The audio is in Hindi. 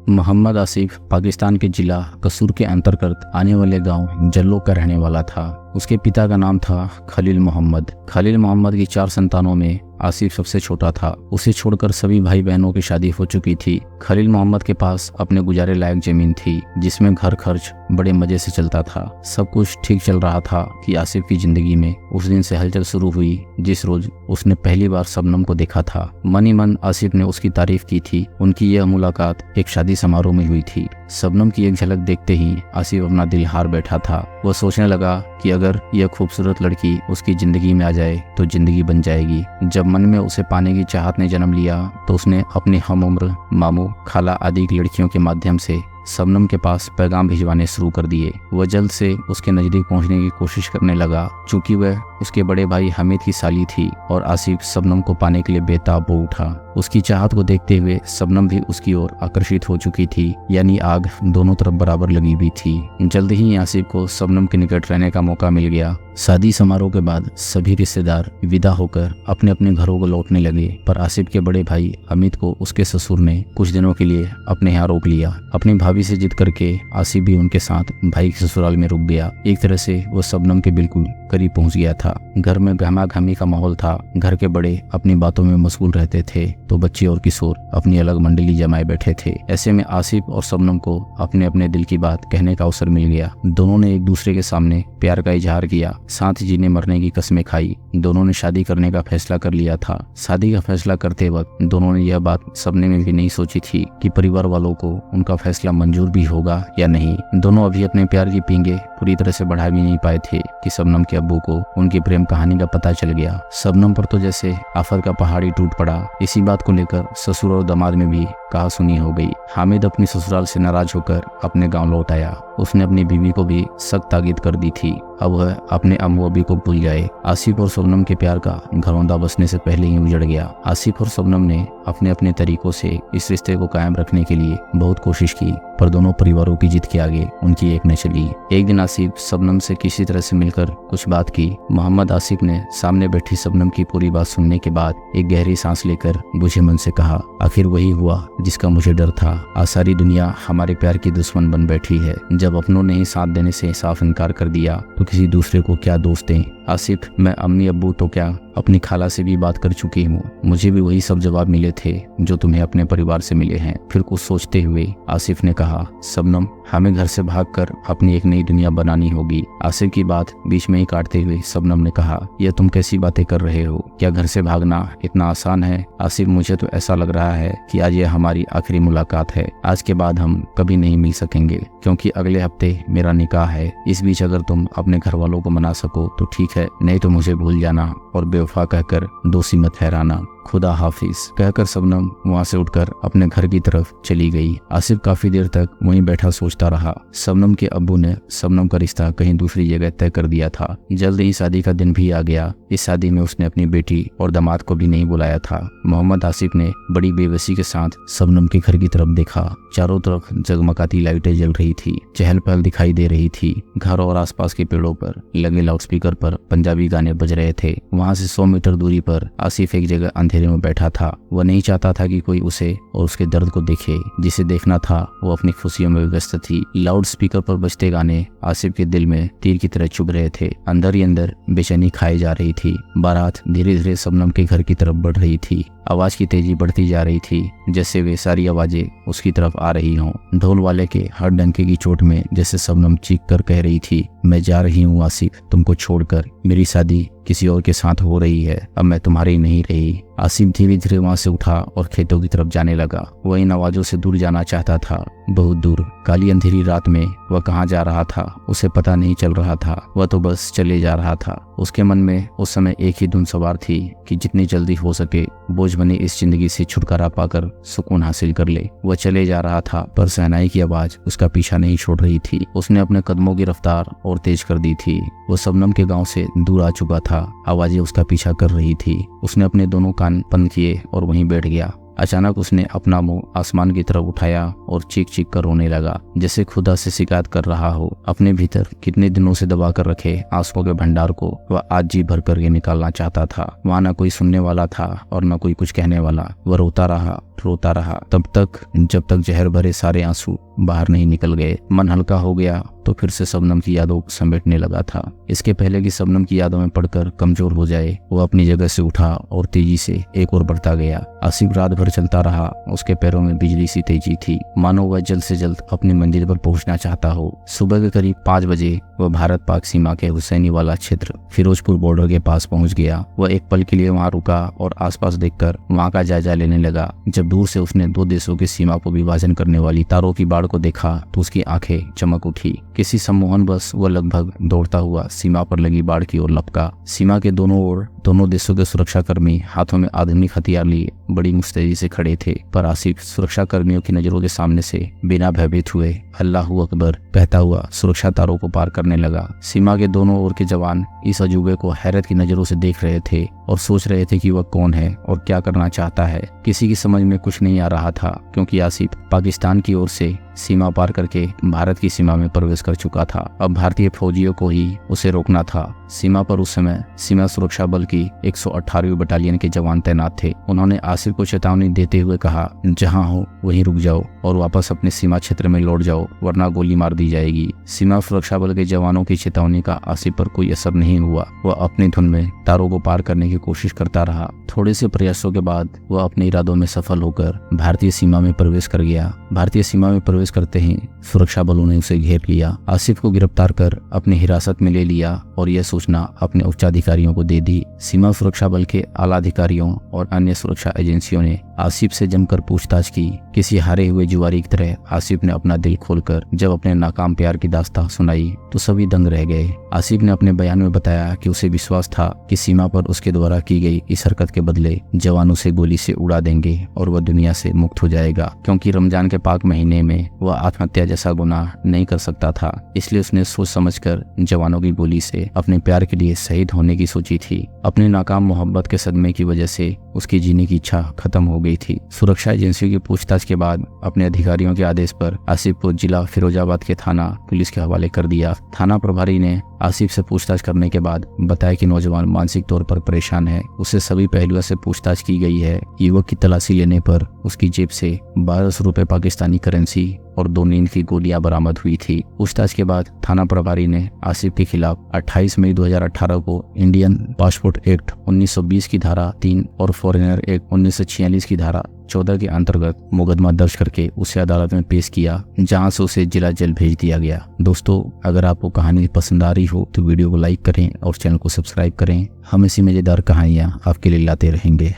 मोहम्मद आसिफ पाकिस्तान के जिला कसूर के अंतर्गत आने वाले गांव जल्लो का रहने वाला था। उसके पिता का नाम था खलील मोहम्मद। खलील मोहम्मद की 4 संतानों में आसिफ सबसे छोटा था। उसे छोड़कर सभी भाई बहनों की शादी हो चुकी थी। खलील मोहम्मद के पास अपने गुजारे लायक जमीन थी जिसमें घर खर्च बड़े मजे से चलता था। सब कुछ ठीक चल रहा था कि आसिफ की जिंदगी में उस दिन से हलचल शुरू हुई जिस रोज उसने पहली बार शबनम को देखा था। मन ही मन आसिफ ने उसकी तारीफ की थी। उनकी यह मुलाकात एक शादी समारोह में हुई थी। शबनम की एक झलक देखते ही आसिफ अपना दिल हार बैठा था। वह सोचने लगा कि अगर यह खूबसूरत लड़की उसकी जिंदगी में आ जाए तो जिंदगी बन जाएगी। जब मन में उसे पाने की चाहत ने जन्म लिया तो उसने अपने हम उम्र मामू खाला आदि की लड़कियों के माध्यम से शबनम के पास पैगाम भिजवाने शुरू कर दिए। वह जल्द से उसके नजदीक पहुंचने की कोशिश करने लगा। चूंकि वह उसके बड़े भाई हामिद की साली थी और आसिफ शबनम को पाने के लिए बेताब हो उठा। उसकी चाहत को देखते हुए शबनम भी उसकी ओर आकर्षित हो चुकी थी, यानी आग दोनों तरफ बराबर लगी हुई थी। जल्द ही आसिफ को शबनम के निकट रहने का मौका मिल गया। शादी समारोह के बाद सभी रिश्तेदार विदा होकर अपने अपने घरों को लौटने लगे, पर आसिफ के बड़े भाई हामिद को उसके ससुर ने कुछ दिनों के लिए अपने यहाँ रोक लिया। अपनी भाभी से जिद करके आसिफ भी उनके साथ भाई के ससुराल में रुक गया। एक तरह से वो शबनम के बिल्कुल करीब पहुंच गया था। घर में गहमा गहमी का माहौल था। घर के बड़े अपनी बातों में मशगूल रहते थे तो बच्चे और किशोर अपनी अलग मंडली जमाए बैठे थे। ऐसे में आसिफ और शबनम को अपने अपने दिल की बात कहने का अवसर मिल गया। दोनों ने एक दूसरे के सामने प्यार का इजहार किया, साथ ही जीने मरने की कस्में खाई। दोनों ने शादी करने का फैसला कर लिया था। शादी का फैसला करते वक्त दोनों ने यह बात सपने में भी नहीं सोची थी कि परिवार वालों को उनका फैसला मंजूर भी होगा या नहीं। दोनों अभी अपने प्यार की पींगे पूरी तरह से बढ़ा भी नहीं पाए थे कि शबनम के अब्बू को उनकी प्रेम कहानी का पता चल गया। शबनम पर तो जैसे आफत का पहाड़ ही टूट पड़ा। इसी बात को लेकर ससुर और दामाद में भी कहा सुनी हो गई। हामिद अपनी ससुराल से नाराज होकर अपने गांव लौट आया। उसने अपनी बीवी को भी सख्त ताकीद कर दी थी अब वह अपने अम्मू अब्बी को भूल जाए। आसिफ और शबनम के प्यार का घरौंदा बसने से पहले ही उजड़ गया। आसिफ और शबनम ने अपने अपने तरीकों से इस रिश्ते को कायम रखने के लिए बहुत कोशिश की, पर दोनों परिवारों की जिद के आगे उनकी एक न चली। एक दिन आसिफ शबनम से किसी तरह से मिलकर कुछ बात की। मोहम्मद आसिफ ने सामने बैठी शबनम की पूरी बात सुनने के बाद एक गहरी सांस लेकर बुझे मन से कहा, आखिर वही हुआ जिसका मुझे डर था। आज सारी दुनिया हमारे प्यार की दुश्मन बन बैठी है। जब अपनों ने ही साथ देने से साफ इनकार कर दिया तो किसी दूसरे को क्या दोष दें। आसिफ, मैं अम्मी अब्बू तो क्या अपनी खाला से भी बात कर चुकी हूँ। मुझे भी वही सब जवाब मिले थे जो तुम्हें अपने परिवार से मिले हैं। फिर कुछ सोचते हुए आसिफ ने कहा, शबनम, हमें घर से भागकर अपनी एक नई दुनिया बनानी होगी। आसिफ की बात बीच में ही काटते हुए शबनम ने कहा, यह तुम कैसी बातें कर रहे हो? क्या घर से भागना इतना आसान है? आसिफ, मुझे तो ऐसा लग रहा है कि आज यह हमारी आखिरी मुलाकात है। आज के बाद हम कभी नहीं मिल सकेंगे क्योंकि अगले हफ्ते मेरा निकाह है। इस बीच अगर तुम अपने घर वालों को मना सको तो ठीक है, नहीं तो मुझे भूल जाना और बेवफा कहकर दोषी मत ठहराना। खुदा हाफिज कहकर शबनम वहां से उठकर अपने घर की तरफ चली गई। आसिफ काफी देर तक वहीं बैठा सोचता रहा। शबनम के अब्बू ने शबनम का रिश्ता कहीं दूसरी जगह तय कर दिया था। जल्द ही शादी का दिन भी आ गया। इस शादी में उसने अपनी बेटी और दामाद को भी नहीं बुलाया था। मोहम्मद आसिफ ने बड़ी बेबसी के साथ शबनम के घर की तरफ देखा। चारों तरफ जगमगाती लाइटें जल रही थी, चहल पहल दिखाई दे रही थी। घर और आसपास के पेड़ों पर लगे लाउडस्पीकर पर पंजाबी गाने बज रहे थे। वहां से 100 मीटर दूरी पर आसिफ एक जगह अंधेरे में बैठा था। वह नहीं चाहता था कि कोई उसे और उसके दर्द को देखे। जिसे देखना था वो अपनी खुशियों में व्यस्त थी। लाउड स्पीकर पर बजते गाने आसिफ के दिल में तीर की तरह चुभ रहे थे। अंदर ही अंदर बेचैनी खाई जा रही थी। बारात धीरे धीरे शबनम के घर की तरफ बढ़ रही थी। आवाज की तेजी बढ़ती जा रही थी, जैसे वे सारी आवाजें उसकी तरफ आ रही हों। ढोल वाले के हर डंके की चोट में जैसे शबनम चीख कर कह रही थी, मैं जा रही हूँ आसिफ, तुमको छोड़कर। मेरी शादी किसी और के साथ हो रही है, अब मैं तुम्हारी नहीं रही। आसिफ धीरे धीरे वहां से उठा और खेतों की तरफ जाने लगा। वह इन आवाजों से दूर जाना चाहता था, बहुत दूर। काली अंधेरी रात में वह कहाँ जा रहा था उसे पता नहीं चल रहा था। वह तो बस चले जा रहा था। उसके मन में उस समय एक ही धुन सवार थी कि जितनी जल्दी हो सके बोझ बनी इस जिंदगी से छुटकारा पाकर सुकून हासिल कर ले। वह चले जा रहा था, पर शहनाई की आवाज उसका पीछा नहीं छोड़ रही थी। उसने अपने कदमों की रफ्तार और तेज कर दी थी। वो शबनम के गांव से दूर आ चुका था। आवाजें उसका पीछा कर रही थी। उसने अपने दोनों कान बंद किए और वहीं बैठ गया। अचानक उसने अपना मुंह आसमान की तरफ उठाया और चीख चीख कर रोने लगा, जैसे खुदा से शिकायत कर रहा हो। अपने भीतर कितने दिनों से दबा कर रखे आंसुओं के भंडार को वह आज जी भर करके निकालना चाहता था। वहाँ न कोई सुनने वाला था और न कोई कुछ कहने वाला। वह रोता रहा रोता रहा तब तक जब तक जहर भरे सारे आंसू बाहर नहीं निकल गए। मन हल्का हो गया तो फिर से शबनम की यादों को समेटने लगा था। इसके पहले कि शबनम की यादों में पड़कर कमजोर हो जाए, वो अपनी जगह से उठा और तेजी से एक और बढ़ता गया। आसिफ रात भर चलता रहा। उसके पैरों में बिजली सी तेजी थी, मानो वह जल्द से जल्द अपनी मंजिल पर पहुंचना चाहता हो। सुबह के करीब 5 बजे वह भारत पाक सीमा के हुसैनी वाला क्षेत्र फिरोजपुर बॉर्डर के पास पहुंच गया। वह एक पल के लिए वहां रुका और आसपास देखकर वहां का जायजा लेने लगा। जब दूर से उसने 2 देशों की सीमा को विभाजन करने वाली तारों की बाड़ को देखा तो उसकी आंखें चमक उठी। किसी सम्मोहनवश वह लगभग दौड़ता हुआ सीमा पर लगी बाड़ की ओर लपका। सीमा के दोनों ओर दोनों देशों के सुरक्षा कर्मी हाथों में आधुनिक हथियार लिए बड़ी मुस्तैदी से खड़े थे, पर आसिफ सुरक्षा कर्मियों की नजरों के सामने से बिना भयभीत हुए अल्लाहू अकबर कहता हुआ सुरक्षा तारों को पार करने लगा। सीमा के दोनों ओर के जवान इस अजूबे को हैरत की नजरों से देख रहे थे और सोच रहे थे कि वह कौन है और क्या करना चाहता है। किसी की समझ में कुछ नहीं आ रहा था, क्योंकि आसिफ पाकिस्तान की ओर से सीमा पार करके भारत की सीमा में प्रवेश कर चुका था। अब भारतीय फौजियों को ही उसे रोकना था। सीमा पर उस समय सीमा सुरक्षा बल की 118वीं बटालियन के जवान तैनात थे। उन्होंने आसिफ को चेतावनी देते हुए कहा, जहां हो वहीं रुक जाओ और वापस अपने सीमा क्षेत्र में लौट जाओ, वरना गोली मार दी जाएगी। सीमा सुरक्षा बल के जवानों की चेतावनी का आसिफ पर कोई असर नहीं हुआ। वह अपनी धुन में तारों को पार करने की कोशिश करता रहा। थोड़े से प्रयासों के बाद वह अपने इरादों में सफल होकर भारतीय सीमा में प्रवेश कर गया। भारतीय सीमा में प्रवेश करते ही सुरक्षा बलों ने उसे घेर लिया। आसिफ को गिरफ्तार कर अपनी हिरासत में ले लिया और यह सूचना अपने उच्चाधिकारियों को दे दी। सीमा सुरक्षा बल के आला अधिकारियों और अन्य सुरक्षा एजेंसियों ने आसिफ से जमकर पूछताछ की। किसी हारे हुए जुआरी की तरह आसिफ ने अपना दिल खोलकर जब अपने नाकाम प्यार की दास्तान सुनाई तो सभी दंग रह गए। आसिफ ने अपने बयान में बताया कि उसे विश्वास था कि सीमा पर उसके द्वारा की गई इस हरकत के बदले जवान उसे गोली से उड़ा देंगे और वह दुनिया से मुक्त हो जाएगा, क्योंकि रमजान के पाक महीने में वह आत्महत्या जैसा गुनाह नहीं कर सकता था। इसलिए उसने सोच समझकर जवानों की गोली से अपने प्यार के लिए शहीद होने की सोची थी। अपने नाकाम मोहब्बत के सदमे की वजह से उसकी जीने की इच्छा खत्म हो गई थी। सुरक्षा एजेंसियों की पूछताछ के बाद अपने अधिकारियों के आदेश पर आसिफ को जिला फिरोजाबाद के थाना पुलिस के हवाले कर दिया। थाना प्रभारी ने आसिफ से पूछताछ करने के बाद बताया कि नौजवान मानसिक तौर पर परेशान है। उसे सभी पहलुओं से पूछताछ की गई है। युवक की तलाशी लेने पर उसकी जेब से 1200 रुपए पाकिस्तानी करेंसी और 2 नींद की गोलियां बरामद हुई थी। पूछताछ के बाद थाना प्रभारी ने आसिफ के खिलाफ 28 मई 2018 को इंडियन पासपोर्ट एक्ट 1920 की धारा 3 और फॉरेनर एक्ट 1946 की धारा 14 के अंतर्गत मुकदमा दर्ज करके उसे अदालत में पेश किया, जहां से उसे जिला जेल भेज दिया गया। दोस्तों, अगर आपको कहानी पसंद आ रही हो तो वीडियो को लाइक करें और चैनल को सब्सक्राइब करें। हम ऐसी मजेदार कहानियां आपके लिए लाते रहेंगे।